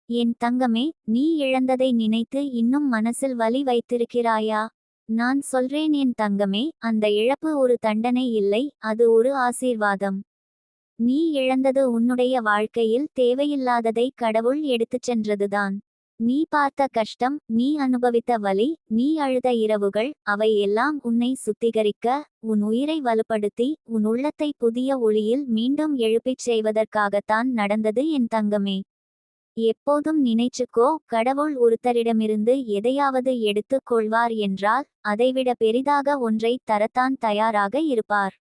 என் தங்கமே, நீ இழந்ததை நினைத்து இன்னும் மனசில் வலி வைத்திருக்கிறாயா? நான் சொல்றேன் என் தங்கமே, அந்த இழப்பு ஒரு தண்டனை இல்லை, அது ஒரு ஆசீர்வாதம். நீ இழந்தது உன்னுடைய வாழ்க்கையில் தேவையில்லாததை கடவுள் எடுத்துச் சென்றதுதான். நீ பார்த்த கஷ்டம், நீ அனுபவித்த வலி, நீ அழுத இரவுகள், அவை எல்லாம் உன்னை சுத்திகரிக்க, உன் உயிரை வலுப்படுத்தி, உன் உள்ளத்தை புதிய ஒளியில் மீண்டும் எழுப்பிச் செய்வதற்காகத்தான் நடந்தது என் தங்கமே. எப்போதும் நினைச்சுக்கோ, கடவுள் ஒருத்தரிடமிருந்து எதையாவது எடுத்துக் கொள்வார் என்றால் அதைவிட பெரிதாக ஒன்றை தரத்தான் தயாராக இருப்பார்.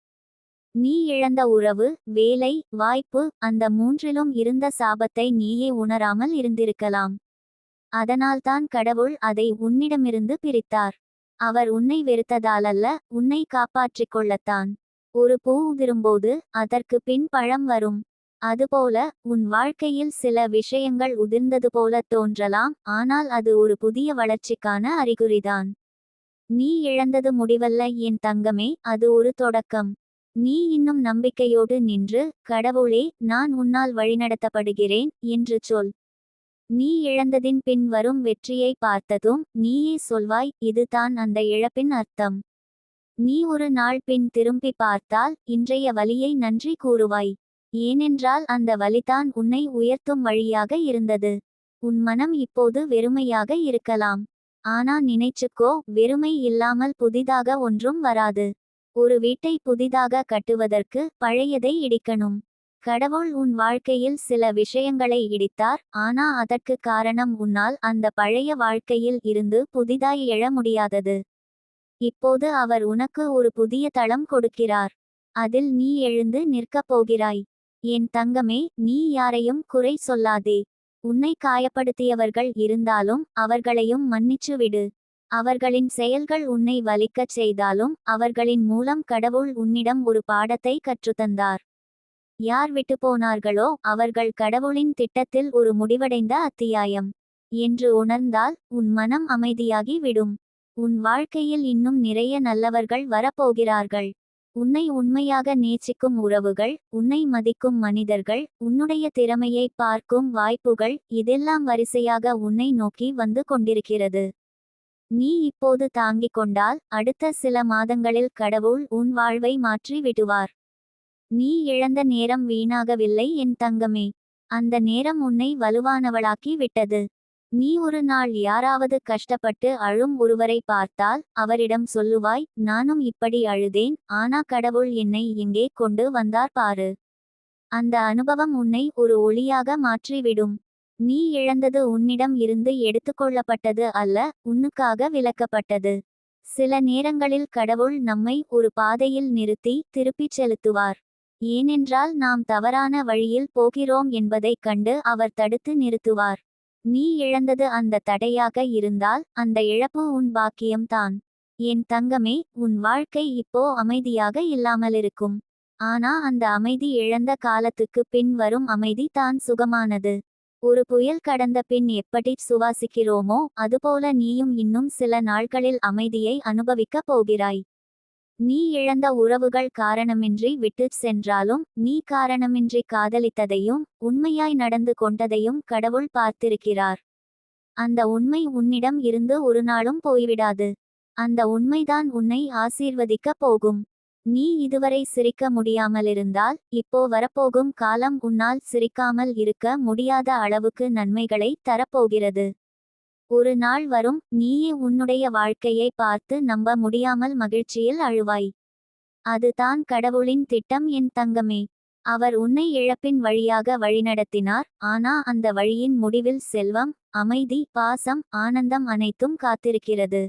நீ இழந்த உறவு, வேலை, வாய்ப்பு, அந்த மூன்றிலும் இருந்த சாபத்தை நீயே உணராமல் இருந்திருக்கலாம். அதனால்தான் கடவுள் அதை உன்னிடமிருந்து பிரித்தார். அவர் உன்னை வெறுத்ததாலல்ல, உன்னை காப்பாற்றிக் கொள்ளத்தான். ஒரு பூ உதிரும்போது அதற்கு பின் பழம் வரும். அதுபோல உன் வாழ்க்கையில் சில விஷயங்கள் உதிர்ந்தது போல தோன்றலாம், ஆனால் அது ஒரு புதிய வளர்ச்சிக்கான அறிகுறிதான். நீ இழந்தது முடிவல்ல என் தங்கமே, அது ஒரு தொடக்கம். நீ இன்னும் நம்பிக்கையோடு நின்று, கடவுளே, நான் உன்னால் வழிநடத்தப்படுகிறேன் என்று சொல். நீ இழந்ததின் பின் வரும் வெற்றியை பார்த்ததும் நீயே சொல்வாய், இதுதான் அந்த இழப்பின் அர்த்தம். நீ ஒரு நாள் பின் திரும்பி பார்த்தால் இன்றைய வலியை நன்றி கூறுவாய். ஏனென்றால் அந்த வலிதான் உன்னை உயர்த்தும் வழியாக இருந்தது. உன் மனம் இப்போது வெறுமையாக இருக்கலாம். ஆனா நினைச்சுக்கோ, வெறுமை இல்லாமல் புதிதாக ஒன்றும் வராது. ஒரு வீட்டை புதிதாக கட்டுவதற்கு பழையதை இடிக்கணும். கடவுள் உன் வாழ்க்கையில் சில விஷயங்களை இடித்தார், ஆனா அதற்கு காரணம் உன்னால் அந்த பழைய வாழ்க்கையில் இருந்து புதிதாய் எழ முடியாதது. இப்போது அவர் உனக்கு ஒரு புதிய தளம் கொடுக்கிறார். அதில் நீ எழுந்து நிற்கப் போகிறாய். என் தங்கமே, நீ யாரையும் குறை சொல்லாதே. உன்னை காயப்படுத்தியவர்கள் இருந்தாலும் அவர்களையும் மன்னிச்சு விடு. அவர்களின் செயல்கள் உன்னை வலிக்கச் செய்தாலும் அவர்களின் மூலம் கடவுள் உன்னிடம் ஒரு பாடத்தை கற்றுத்தந்தார். யார் விட்டுப்போனார்களோ அவர்கள் கடவுளின் திட்டத்தில் ஒரு முடிவடைந்த அத்தியாயம் என்று உணர்ந்தால் உன் மனம் அமைதியாகி விடும். உன் வாழ்க்கையில் இன்னும் நிறைய நல்லவர்கள் வரப்போகிறார்கள். உன்னை உண்மையாக நேசிக்கும் உறவுகள், உன்னை மதிக்கும் மனிதர்கள், உன்னுடைய திறமையை பார்க்கும் வாய்ப்புகள், இதெல்லாம் வரிசையாக உன்னை நோக்கி வந்து கொண்டிருக்கிறது. நீ இப்போது தாங்கிக் கொண்டால் அடுத்த சில மாதங்களில் கடவுள் உன் வாழ்வை மாற்றி விடுவார். நீ இழந்த நேரம் வீணாகவில்லை என் தங்கமே. அந்த நேரம் உன்னை வலுவானவளாக்கி விட்டது. நீ ஒரு நாள் யாராவது கஷ்டப்பட்டு அழும் ஒருவரை பார்த்தால் அவரிடம் சொல்லுவாய், நானும் இப்படி அழுதேன், ஆனா கடவுள் என்னை இங்கே கொண்டு வந்தார் பாரு. அந்த அனுபவம் உன்னை ஒரு ஒளியாக மாற்றிவிடும். நீ இழந்தது உன்னிடம் இருந்து எடுத்துக்கொள்ளப்பட்டது அல்ல, உன்னுக்காக விலக்கப்பட்டது. சில நேரங்களில் கடவுள் நம்மை ஒரு பாதையில் நிறுத்தி திருப்பிச் செலுத்துவார். ஏனென்றால் நாம் தவறான வழியில் போகிறோம் என்பதைக் கண்டு அவர் தடுத்து நிறுத்துவார். நீ இழந்தது அந்த தடையாக இருந்தால் அந்த இழப்பு உன் பாக்கியம்தான். என் தங்கமே, உன் வாழ்க்கை இப்போ அமைதியாக இல்லாமலிருக்கும். ஆனா அந்த அமைதி இழந்த காலத்துக்கு பின் வரும் அமைதி தான் சுகமானது. ஒரு புயல் கடந்த பின் எப்படி சுவாசிக்கிறோமோ அதுபோல நீயும் இன்னும் சில நாட்களில் அமைதியை அனுபவிக்கப் போகிறாய். நீ இழந்த உறவுகள் காரணமின்றி விட்டுச் சென்றாலும் நீ காரணமின்றி காதலித்ததையும் உண்மையாய் நடந்து கொண்டதையும் கடவுள் பார்த்திருக்கிறார். அந்த உண்மை உன்னிடம் இருந்து ஒரு நாளும் போய்விடாது. அந்த உண்மைதான் உன்னை ஆசீர்வதிக்கப் போகும். நீ இதுவரை சிரிக்க முடியாமலிருந்தால் இப்போ வரப்போகும் காலம் உன்னால் சிரிக்காமல் இருக்க முடியாத அளவுக்கு நன்மைகளை தரப்போகிறது. ஒரு நாள் வரும், நீயே உன்னுடைய வாழ்க்கையை பார்த்து நம்ப முடியாமல் மகிழ்ச்சியில் அழுவாய். அது தான் கடவுளின் திட்டம் என் தங்கமே. அவர் உன்னை இழப்பின் வழியாக வழிநடத்தினார், ஆனா அந்த வழியின் முடிவில் செல்வம், அமைதி, பாசம், ஆனந்தம் அனைத்தும் காத்திருக்கிறது.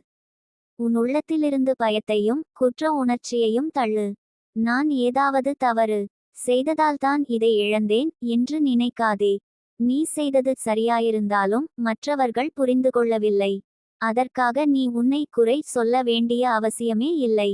உன் உள்ளத்திலிருந்து பயத்தையும் குற்ற உணர்ச்சியையும் தள்ளு. நான் ஏதாவது தவறு செய்ததால்தான் இதை இழந்தேன் என்று நினைக்காதே. நீ செய்தது சரியாயிருந்தாலும் மற்றவர்கள் புரிந்து கொள்ளவில்லை. அதற்காக நீ உன்னை குறை சொல்ல வேண்டிய அவசியமே இல்லை.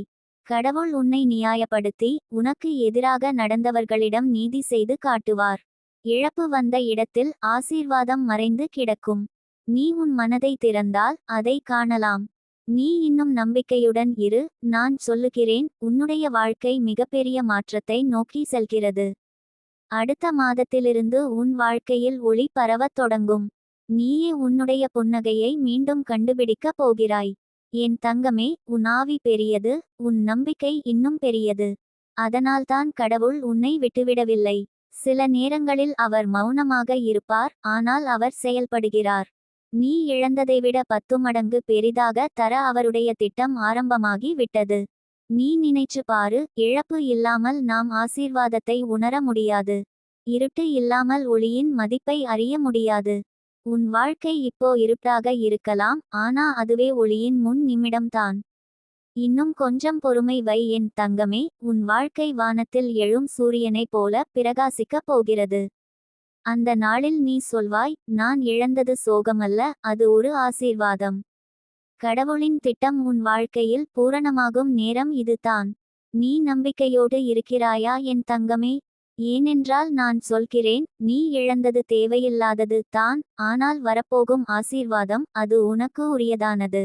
கடவுள் உன்னை நியாயப்படுத்தி உனக்கு எதிராக நடந்தவர்களிடம் நீதி செய்து காட்டுவார். இழப்பு வந்த இடத்தில் ஆசீர்வாதம் மறைந்து கிடக்கும். நீ உன் மனதை திறந்தால் அதை காணலாம். நீ இன்னும் நம்பிக்கையுடன் இரு. நான் சொல்லுகிறேன், உன்னுடைய வாழ்க்கை மிகப்பெரிய மாற்றத்தை நோக்கி செல்கிறது. அடுத்த மாதத்திலிருந்து உன் வாழ்க்கையில் ஒளி பரவத் தொடங்கும். நீயே உன்னுடைய புன்னகையை மீண்டும் கண்டுபிடிக்கப் போகிறாய். என் தங்கமே, உன் ஆவி பெரியது, உன் நம்பிக்கை இன்னும் பெரியது. அதனால்தான் கடவுள் உன்னை விட்டுவிடவில்லை. சில நேரங்களில் அவர் மௌனமாக இருப்பார், ஆனால் அவர் செயல்படுகிறார். நீ இழந்ததைவிட 10 மடங்கு பெரிதாக தர அவருடைய திட்டம் ஆரம்பமாகி விட்டது. நீ நினைச்சு பாரு, இழப்பு இல்லாமல் நாம் ஆசீர்வாதத்தை உணர முடியாது. இருட்டு இல்லாமல் ஒளியின் மதிப்பை அறிய முடியாது. உன் வாழ்க்கை இப்போ இருட்டாக இருக்கலாம், ஆனா அதுவே ஒளியின் முன் நிமிடம்தான். இன்னும் கொஞ்சம் பொறுமை வை என் தங்கமே, உன் வாழ்க்கை வானத்தில் எழும் சூரியனைப் போல பிரகாசிக்கப் போகிறது. அந்த நாளில் நீ சொல்வாய், நான் இழந்தது சோகமல்ல, அது ஒரு ஆசீர்வாதம். கடவுளின் திட்டம் உன் வாழ்க்கையில் பூரணமாகும் நேரம் இதுதான். நீ நம்பிக்கையோடு இருக்கிறாயா என் தங்கமே? ஏனென்றால் நான் சொல்கிறேன், நீ இழந்தது தேவையில்லாதது தான், ஆனால் வரப்போகும் ஆசீர்வாதம் அது உனக்கு உரியதானது.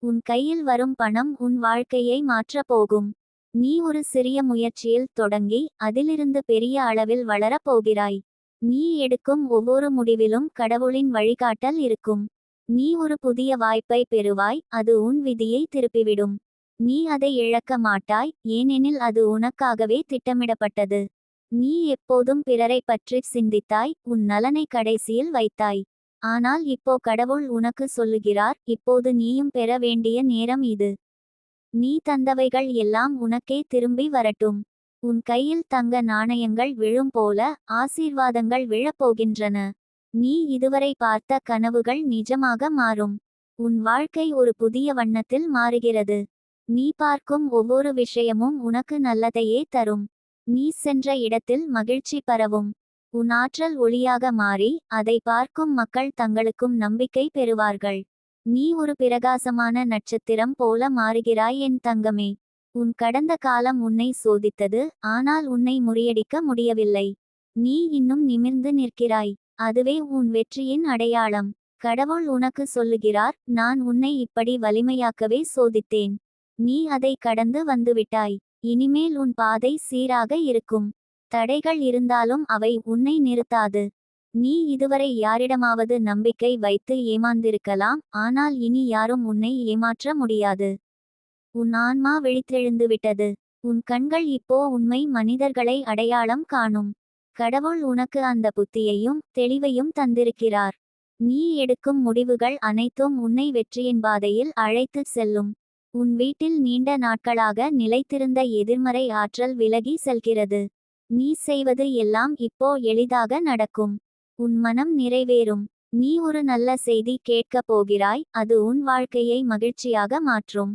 உன் கையில் வரும் பணம் உன் வாழ்க்கையை மாற்றப் போகும். நீ ஒரு சிறிய முயற்சியில் தொடங்கி அதிலிருந்து பெரிய அளவில் வளரப் போகிறாய். நீ எடுக்கும் ஒவ்வொரு முடிவிலும் கடவுளின் வழிகாட்டல் இருக்கும். நீ ஒரு புதிய வாய்ப்பை பெறுவாய், அது உன் விதியை திருப்பிவிடும். நீ அதை இழக்க மாட்டாய், ஏனெனில் அது உனக்காகவே திட்டமிடப்பட்டது. நீ எப்போதும் பிறரை பற்றி சிந்தித்தாய், உன் நலனை கடைசியில் வைத்தாய். ஆனால் இப்போ கடவுள் உனக்கு சொல்லுகிறார், இப்போது நீயும் பெற வேண்டிய நேரம் இது. நீ தந்தவைகள் எல்லாம் உனக்கே திரும்பி வரட்டும். உன் கையில் தங்க நாணயங்கள் விழும் போல ஆசீர்வாதங்கள் விழப்போகின்றன. நீ இதுவரை பார்த்த கனவுகள் நிஜமாக மாறும். உன் வாழ்க்கை ஒரு புதிய வண்ணத்தில் மாறுகிறது. நீ பார்க்கும் ஒவ்வொரு விஷயமும் உனக்கு நல்லதையே தரும். நீ சென்ற இடத்தில் மகிழ்ச்சி பரவும். உன் ஆற்றல் ஒளியாக மாறி அதை பார்க்கும் மக்கள் தங்களுக்கும் நம்பிக்கை பெறுவார்கள். நீ ஒரு பிரகாசமான நட்சத்திரம் போல மாறுகிறாய் என் தங்கமே. உன் கடந்த காலம் உன்னை சோதித்தது, ஆனால் உன்னை முறியடிக்க முடியவில்லை. நீ இன்னும் நிமிர்ந்து நிற்கிறாய். அதுவே உன் வெற்றியின் அடையாளம். கடவுள் உனக்கு சொல்லுகிறார், நான் உன்னை இப்படி வலிமையாக்கவே சோதித்தேன். நீ அதை கடந்து வந்துவிட்டாய். இனிமேல் உன் பாதை சீராக இருக்கும். தடைகள் இருந்தாலும் அவை உன்னை நிறுத்தாது. நீ இதுவரை யாரிடமாவது நம்பிக்கை வைத்து ஏமாந்திருக்கலாம், ஆனால் இனி யாரும் உன்னை ஏமாற்ற முடியாது. உன் ஆன்மா விழித்தெழுந்துவிட்டது. உன் கண்கள் இப்போ உண்மை மனிதர்களை அடையாளம் காணும். கடவுள் உனக்கு அந்த புத்தியையும் தெளிவையும் தந்திருக்கிறார். நீ எடுக்கும் முடிவுகள் அனைத்தும் உன்னை வெற்றியின் பாதையில் அழைத்து செல்லும். உன் வீட்டில் நீண்ட நாட்களாக நிலைத்திருந்த எதிர்மறை ஆற்றல் விலகி செல்கிறது. நீ செய்வது எல்லாம் இப்போ எளிதாக நடக்கும். உன் மனம் நிறைவேறும். நீ ஒரு நல்ல செய்தி கேட்கப் போகிறாய், அது உன் வாழ்க்கையை மகிழ்ச்சியாக மாற்றும்.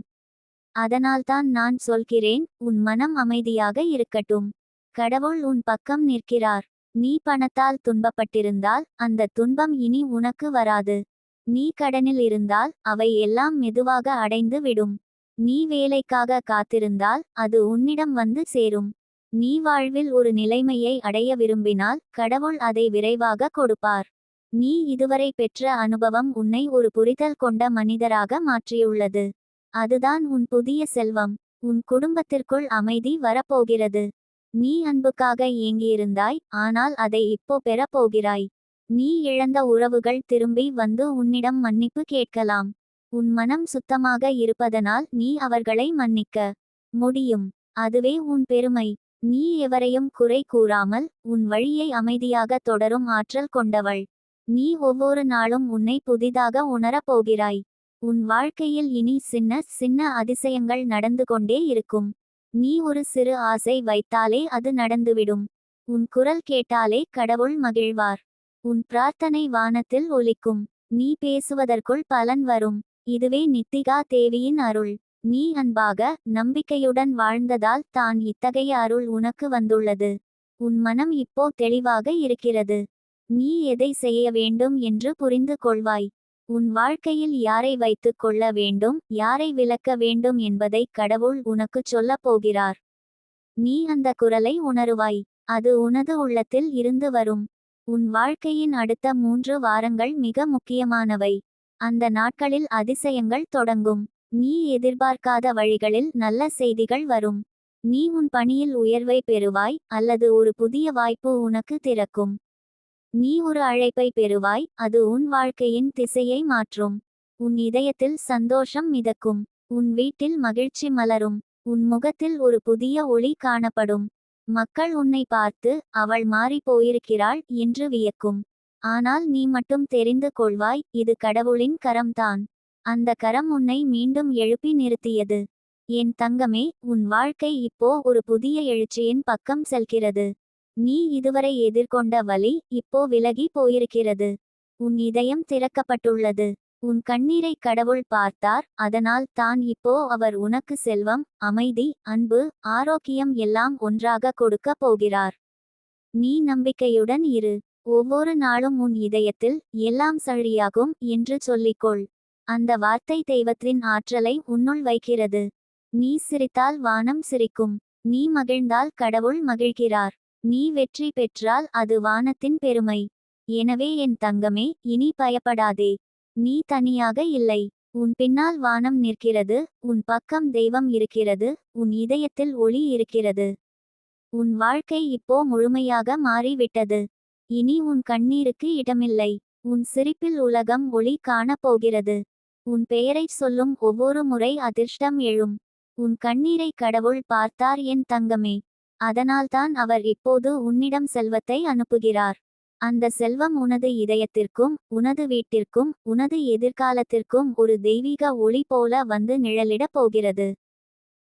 அதனால்தான் நான் சொல்கிறேன், உன் மனம் அமைதியாக இருக்கட்டும். கடவுள் உன் பக்கம் நிற்கிறார். நீ பணத்தால் துன்பப்பட்டிருந்தால் அந்த துன்பம் இனி உனக்கு வராது. நீ கடனில் இருந்தால் அவை எல்லாம் மெதுவாக அடைந்து விடும். நீ வேலைக்காக காத்திருந்தால் அது உன்னிடம் வந்து சேரும். நீ வாழ்வில் ஒரு நிலைமையை அடைய விரும்பினால் கடவுள் அதை விரைவாக கொடுப்பார். நீ இதுவரை பெற்ற அனுபவம் உன்னை ஒரு புரிதல் கொண்ட மனிதராக மாற்றியுள்ளது. அதுதான் உன் புதிய செல்வம். உன் குடும்பத்திற்குள் அமைதி வரப்போகிறது. நீ அன்புக்காக ஏங்கியிருந்தாய், ஆனால் அதை இப்போ பெறப்போகிறாய். நீ இழந்த உறவுகள் திரும்பி வந்து உன்னிடம் மன்னிப்பு கேட்கலாம். உன் மனம் சுத்தமாக இருப்பதனால் நீ அவர்களை மன்னிக்க முடியும். அதுவே உன் பெருமை. நீ எவரையும் குறை கூறாமல் உன் வழியை அமைதியாக தொடரும் ஆற்றல் கொண்டவள். நீ ஒவ்வொரு நாளும் உன்னை புதிதாக உணரப் போகிறாய். உன் வாழ்க்கையில் இனி சின்ன சின்ன அதிசயங்கள் நடந்து கொண்டே இருக்கும். நீ ஒரு சிறு ஆசை வைத்தாலே அது நடந்துவிடும். உன் குரல் கேட்டாலே கடவுள் மகிழ்வார். உன் பிரார்த்தனை வானத்தில் ஒலிக்கும். நீ பேசுவதற்குள் பலன் வரும். இதுவே நித்திகா தேவியின் அருள். நீ அன்பாக நம்பிக்கையுடன் வாழ்ந்ததால் தான் இத்தகைய அருள் உனக்கு வந்துள்ளது. உன் மனம் இப்போ தெளிவாக இருக்கிறது. நீ எதை செய்ய வேண்டும் என்று புரிந்து கொள்வாய். உன் வாழ்க்கையில் யாரை வைத்துக் கொள்ள வேண்டும், யாரை விலக்க வேண்டும் என்பதை கடவுள் உனக்குச் சொல்லப் போகிறார். நீ அந்த குரலை உணருவாய். அது உனது உள்ளத்தில் இருந்து வரும். உன் வாழ்க்கையின் அடுத்த 3 வாரங்கள் மிக முக்கியமானவை. அந்த நாட்களில் அதிசயங்கள் தொடங்கும். நீ எதிர்பார்க்காத வழிகளில் நல்ல செய்திகள் வரும். நீ உன் பணியில் உயர்வை பெறுவாய், அல்லது ஒரு புதிய வாய்ப்பு உனக்கு திறக்கும். நீ ஒரு அழைப்பை பெறுவாய், அது உன் வாழ்க்கையின் திசையை மாற்றும். உன் இதயத்தில் சந்தோஷம் மிதக்கும். உன் வீட்டில் மகிழ்ச்சி மலரும். உன் முகத்தில் ஒரு புதிய ஒளி காணப்படும். மக்கள் உன்னை பார்த்து, அவள் மாறிப் போயிருக்கிறாள் என்று வியக்கும். ஆனால் நீ மட்டும் தெரிந்து கொள்வாய், இது கடவுளின் கரம்தான். அந்த கரம் உன்னை மீண்டும் எழுப்பி நிறுத்தியது. என் தங்கமே, உன் வாழ்க்கை இப்போ ஒரு புதிய எழுச்சியின் பக்கம் செல்கிறது. நீ இதுவரை எதிர்கொண்ட வலி இப்போ விலகி போயிருக்கிறது. உன் இதயம் திறக்கப்பட்டுள்ளது. உன் கண்ணீரை கடவுள் பார்த்தார், அதனால் தான் இப்போ அவர் உனக்கு செல்வம், அமைதி, அன்பு, ஆரோக்கியம் எல்லாம் ஒன்றாக கொடுக்க போகிறார். நீ நம்பிக்கையுடன் இரு. ஒவ்வொரு நாளும் உன் இதயத்தில் எல்லாம் சரியாகும் என்று சொல்லிக்கொள். அந்த வார்த்தை தெய்வத்தின் ஆற்றலை உன்னுள் வைக்கிறது. நீ சிரித்தால் வானம் சிரிக்கும். நீ மகிழ்ந்தால் கடவுள் மகிழ்கிறார். நீ வெற்றி பெற்றால் அது வானத்தின் பெருமை. எனவே என் தங்கமே, இனி பயப்படாதே. நீ தனியாக இல்லை. உன் பின்னால் வானம் நிற்கிறது, உன் பக்கம் தெய்வம் இருக்கிறது, உன் இதயத்தில் ஒளி இருக்கிறது. உன் வாழ்க்கை இப்போ முழுமையாக மாறிவிட்டது. இனி உன் கண்ணீருக்கு இடமில்லை. உன் சிரிப்பில் உலகம் ஒளி காணப் போகிறது. உன் பெயரைச் சொல்லும் ஒவ்வொரு முறை அதிர்ஷ்டம் எழும். உன் கண்ணீரை கடவுள் பார்த்தார் என் தங்கமே. அதனால்தான் அவர் இப்போது உன்னிடம் செல்வத்தை அனுப்புகிறார். அந்த செல்வம் உனது இதயத்திற்கும், உனது வீட்டிற்கும், உனது எதிர்காலத்திற்கும் ஒரு தெய்வீக ஒளி போல வந்து நிழலிடப் போகிறது.